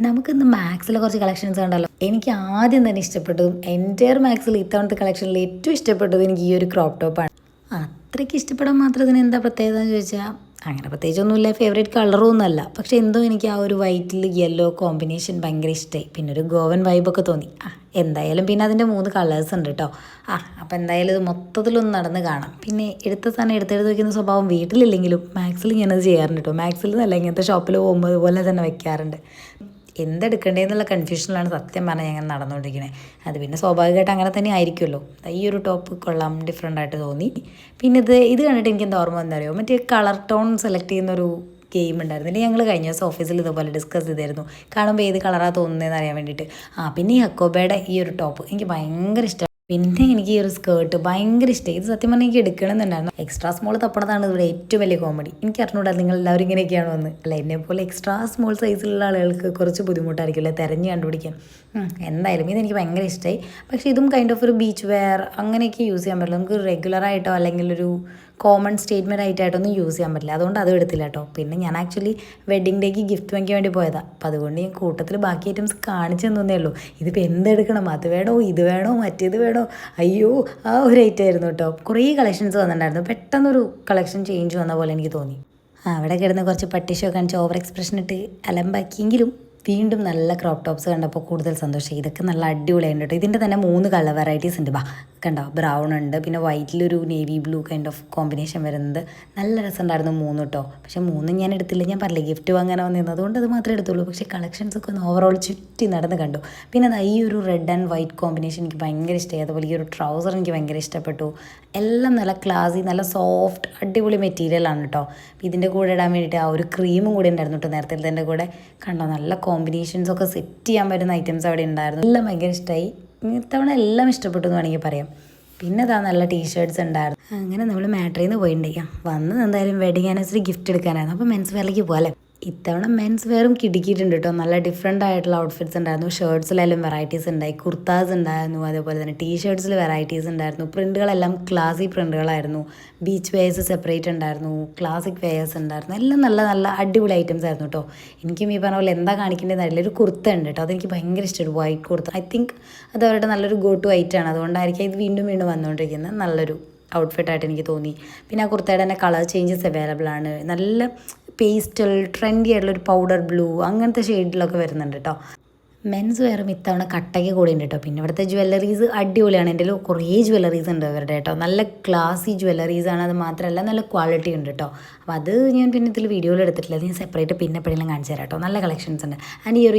നമുക്കിന്ന് മാക്സിലെ കുറച്ച് കളക്ഷൻസ് കണ്ടല്ലോ. എനിക്ക് ആദ്യം തന്നെ ഇഷ്ടപ്പെട്ടതും എൻ്റയർ മാക്സിൽ ഇത്തവണത്തെ കളക്ഷനിൽ ഏറ്റവും ഇഷ്ടപ്പെട്ടതും എനിക്ക് ഈ ഒരു ക്രോപ്പ് ടോപ്പാണ്. അത്രയ്ക്ക് ഇഷ്ടപ്പെടാൻ മാത്രം ഇതിന് എന്താ പ്രത്യേകത എന്ന് ചോദിച്ചാൽ അങ്ങനെ പ്രത്യേകിച്ചൊന്നുമില്ല, ഫേവറേറ്റ് കളറും ഒന്നുമല്ല. പക്ഷേ എന്തോ എനിക്ക് ആ ഒരു വൈറ്റിൽ യെല്ലോ കോമ്പിനേഷൻ ഭയങ്കര ഇഷ്ടമായി. പിന്നെ ഒരു ഗോവൻ വൈബൊക്കെ തോന്നി. എന്തായാലും പിന്നെ അതിൻ്റെ 3 കളേഴ്സ് ഉണ്ട് കേട്ടോ. അപ്പോൾ എന്തായാലും ഇത് മൊത്തത്തിലൊന്ന് നടന്ന് കാണാം. പിന്നെ എടുത്ത സാധനം എടുത്തെടുത്ത് വയ്ക്കുന്ന സ്വഭാവം വീട്ടിലില്ലെങ്കിലും മാക്സിൽ ഞാനത് ചെയ്യാറുണ്ട് കേട്ടോ. മാക്സിൽ നിന്നല്ല, ഇങ്ങനത്തെ ഷോപ്പിൽ പോകുമ്പോൾ അതുപോലെ തന്നെ വെക്കാറുണ്ട്. എന്തെടുക്കണ്ടേന്നുള്ള കൺഫ്യൂഷനിലാണ് സത്യം പറഞ്ഞാൽ ഞാൻ നടന്നുകൊണ്ടിരിക്കുന്നത്. അത് പിന്നെ സ്വാഭാവികമായിട്ട് അങ്ങനെ തന്നെ ആയിരിക്കുമല്ലോ. ഈ ഒരു ടോപ്പ് കൊള്ളാം, ഡിഫറെൻ്റ് ആയിട്ട് തോന്നി. പിന്നെ ഇത് കണ്ടിട്ട് എനിക്ക് എന്താ ഓർമ്മ എന്താ അറിയോ, മറ്റേ കളർ ടോൺ സെലക്ട് ചെയ്യുന്നൊരു ഗെയിം ഉണ്ടായിരുന്നില്ല, ഞങ്ങൾ കഴിഞ്ഞ ദിവസം ഓഫീസിൽ ഇതുപോലെ ഡിസ്കസ് ചെയ്തായിരുന്നു. കാണുമ്പോൾ ഏത് കളറാണ് തോന്നുന്നതെന്ന് അറിയാൻ വേണ്ടിയിട്ട്. പിന്നെ ഈ ഹക്കോബയുടെ ഈ ഒരു ടോപ്പ് എനിക്ക് ഭയങ്കര ഇഷ്ടമാണ്. പിന്നെ എനിക്ക് ഈ ഒരു സ്കേർട്ട് ഭയങ്കര ഇഷ്ടമായി. ഇത് സത്യം പറഞ്ഞാൽ എനിക്ക് എടുക്കണമെന്നുണ്ടായിരുന്നു. എക്സ്ട്രാ സ്മോൾ തപ്പണതാണ് ഇവിടെ ഏറ്റവും വലിയ കോമഡി. എനിക്ക് അറിഞ്ഞൂടാ നിങ്ങൾ എല്ലാവരും ഇങ്ങനെയൊക്കെയാണോ എന്ന്. അല്ല, എന്നെപ്പോലെ എക്സ്ട്രാ സ്മോൾ സൈസിലുള്ള ആളുകൾക്ക് കുറച്ച് ബുദ്ധിമുട്ടായിരിക്കുമല്ലേ തിരഞ്ഞ് കണ്ടുപിടിക്കാൻ. എന്തായാലും ഇതെനിക്ക് ഭയങ്കര ഇഷ്ടമായി. പക്ഷേ ഇതും കൈൻഡ് ഓഫ് ഒരു ബീച്ച് വെയർ അങ്ങനെയൊക്കെ യൂസ് ചെയ്യാൻ പറ്റില്ല. നമുക്ക് റെഗുലറായിട്ടോ അല്ലെങ്കിൽ ഒരു കോമൺ സ്റ്റേറ്റ്മെൻറ്റ് ആയിട്ടൊന്നും യൂസ് ചെയ്യാൻ പറ്റില്ല. അതുകൊണ്ട് അതും എടുത്തില്ല കേട്ടോ. പിന്നെ ഞാൻ ആക്ച്വലി വെഡ്ഡിങ് ഡേക്ക് ഗിഫ്റ്റ് വാങ്ങിക്കാൻ വേണ്ടി പോയതാണ്. അപ്പോൾ അതുകൊണ്ട് ഞാൻ കൂട്ടത്തിൽ ബാക്കി ഐറ്റംസ് കാണിച്ചു തന്നേ ഉള്ളൂ. ഇതിപ്പോൾ എന്തെടുക്കണം, അത് വേണോ ഇത് വേണോ മറ്റേത് വേണോ, അയ്യോ ആ ഒരു ഐറ്റം ആയിരുന്നു കേട്ടോ. കുറേ കളക്ഷൻസ് വന്നിട്ടുണ്ടായിരുന്നു. പെട്ടെന്നൊരു കളക്ഷൻ ചേഞ്ച് വന്ന പോലെ എനിക്ക് തോന്നി. അവിടെ കിടന്ന് കുറച്ച് പട്ടിഷോ കാണിച്ച് ഓവർ എക്സ്പ്രഷൻ ഇട്ട് അലമ്പാക്കിയെങ്കിലും വീണ്ടും നല്ല ക്രോപ്പ് ടോപ്സ് കണ്ടപ്പോൾ കൂടുതൽ സന്തോഷം. ഇതൊക്കെ നല്ല അടിപൊളിയായിട്ട് കേട്ടോ. ഇതിൻ്റെ തന്നെ 3 കളർ വെറൈറ്റീസ് ഉണ്ട്. കണ്ടോ, ബ്രൗൺ ഉണ്ട്, പിന്നെ വൈറ്റിലൊരു navy blue kind of combination വരുന്നത്. നല്ല രസമുണ്ടായിരുന്നു 3 കേട്ടോ. പക്ഷേ 3 ഞാൻ എടുത്തില്ല, ഞാൻ പറഞ്ഞില്ലേ ഗിഫ്റ്റ് വാങ്ങാൻ വന്നിരുന്നത്, അതുകൊണ്ട് അത് മാത്രമേ എടുത്തുള്ളൂ. പക്ഷേ കളക്ഷൻസൊക്കെ ഒന്ന് ഓവറോൾ ചുറ്റി നടന്ന് കണ്ടു. പിന്നെ ഈ ഒരു റെഡ് ആൻഡ് വൈറ്റ് കോമ്പിനേഷൻ എനിക്ക് ഭയങ്കര ഇഷ്ടമായി. അതുപോലെ ഈ ഒരു ട്രൗസർ എനിക്ക് ഭയങ്കര ഇഷ്ടപ്പെട്ടു. എല്ലാം നല്ല ക്ലാസി, നല്ല സോഫ്റ്റ് അടിപൊളി മെറ്റീരിയലാണ് കേട്ടോ. ഇതിൻ്റെ കൂടെ ഇടാൻ വേണ്ടിയിട്ട് ആ ഒരു ക്രീമും കൂടി ഉണ്ടായിരുന്നു കേട്ടോ നേരത്തെ ഇതിൻ്റെ കൂടെ. കണ്ടോ, നല്ല കോമ്പിനേഷൻസൊക്കെ സെറ്റ് ചെയ്യാൻ പറ്റുന്ന ഐറ്റംസ് അവിടെ ഉണ്ടായിരുന്നു. എല്ലാം ഭയങ്കര ഇഷ്ടമായി. ഇത്തവണ എല്ലാം ഇഷ്ടപ്പെട്ടു എന്ന് വേണമെങ്കിൽ പറയാം. പിന്നെ നല്ല ടീഷർട്ട്സ് ഉണ്ടായിരുന്നു. അങ്ങനെ നമ്മൾ മാട്രിയിൽ നിന്ന് പോയിട്ടുണ്ടായിരിക്കാം. വന്നത് എന്തായാലും വെഡിങ് ആനിവേഴ്സറി ഗിഫ്റ്റ് എടുക്കാനായിരുന്നു. അപ്പോൾ മെൻസ് വെയറിലേക്ക് പോകാം. ഇത്തവണ മെൻസ് വെയറും കിടുക്കിയിട്ടുണ്ട് കേട്ടോ. നല്ല ഡിഫറെൻ്റ് ആയിട്ടുള്ള ഔട്ട്ഫിറ്റ്സ് ഉണ്ടായിരുന്നു. ഷർട്ട്സിലെല്ലാം വെറൈറ്റീസ് ഉണ്ടായി, കുർത്താസ് ഉണ്ടായിരുന്നു, അതേപോലെ തന്നെ ടീഷർട്ട്സിൽ വെറൈറ്റീസ് ഉണ്ടായിരുന്നു. പ്രിൻറ്റുകളെല്ലാം ക്ലാസി പ്രിൻറ്റുകളായിരുന്നു. ബീച്ച് വെയേഴ്സ് സെപ്പറേറ്റ് ഉണ്ടായിരുന്നു, ക്ലാസിക് വെയേഴ്സ് ഉണ്ടായിരുന്നു. എല്ലാം നല്ല നല്ല അടിപൊളി ഐറ്റംസ് ആയിരുന്നു കേട്ടോ. എനിക്കും ഈ പറഞ്ഞ പോലെ എന്താ കാണിക്കേണ്ടതെന്ന് അറിയില്ല. ഒരു കുർത്ത ഉണ്ട് കേട്ടോ, അതെനിക്ക് ഭയങ്കര ഇഷ്ടമാണ്. വൈറ്റ് കുർത്ത, ഐ തിങ്ക് അത് അവരുടെ നല്ലൊരു ഗോ ടു ഐറ്റാണ്. അതുകൊണ്ടായിരിക്കും ഇത് വീണ്ടും വീണ്ടും വന്നുകൊണ്ടിരിക്കുന്നത്. നല്ലൊരു ഔട്ട്ഫിറ്റായിട്ട് എനിക്ക് തോന്നി. പിന്നെ ആ കുർത്തയുടെ തന്നെ കളർ ചേഞ്ചസ് അവൈലബിൾ ആണ്. നല്ല പേസ്റ്റൽ ട്രെൻഡി ആയിട്ടുള്ളൊരു പൗഡർ ബ്ലൂ അങ്ങനത്തെ ഷെയ്ഡിലൊക്കെ വരുന്നുണ്ട് കേട്ടോ. മെൻസ് വെയറും ഇത്തവണ കട്ടയ്ക്ക് കൂടി ഉണ്ട് കേട്ടോ. പിന്നെ ഇവിടുത്തെ ജ്വല്ലറീസ് അടിപൊളിയാണ്. എൻ്റെ കുറേ ജ്വല്ലറീസ് ഉണ്ട് ഇവരുടെ കേട്ടോ. നല്ല ക്ലാസി ജ്വല്ലറീസാണ്. അത് മാത്രമല്ല നല്ല ക്വാളിറ്റി ഉണ്ട് കേട്ടോ. അപ്പോൾ അത് ഞാൻ പിന്നെ ഇതിൽ വീഡിയോയിൽ എടുത്തിട്ടില്ല. അത് ഞാൻ സെപ്പറേറ്റ് പിന്നെ എപ്പോഴെങ്കിലും കാണിച്ചു തരാം കേട്ടോ. നല്ല കളക്ഷൻസ് ഉണ്ട്. ആൻഡ് ഈ ഒരു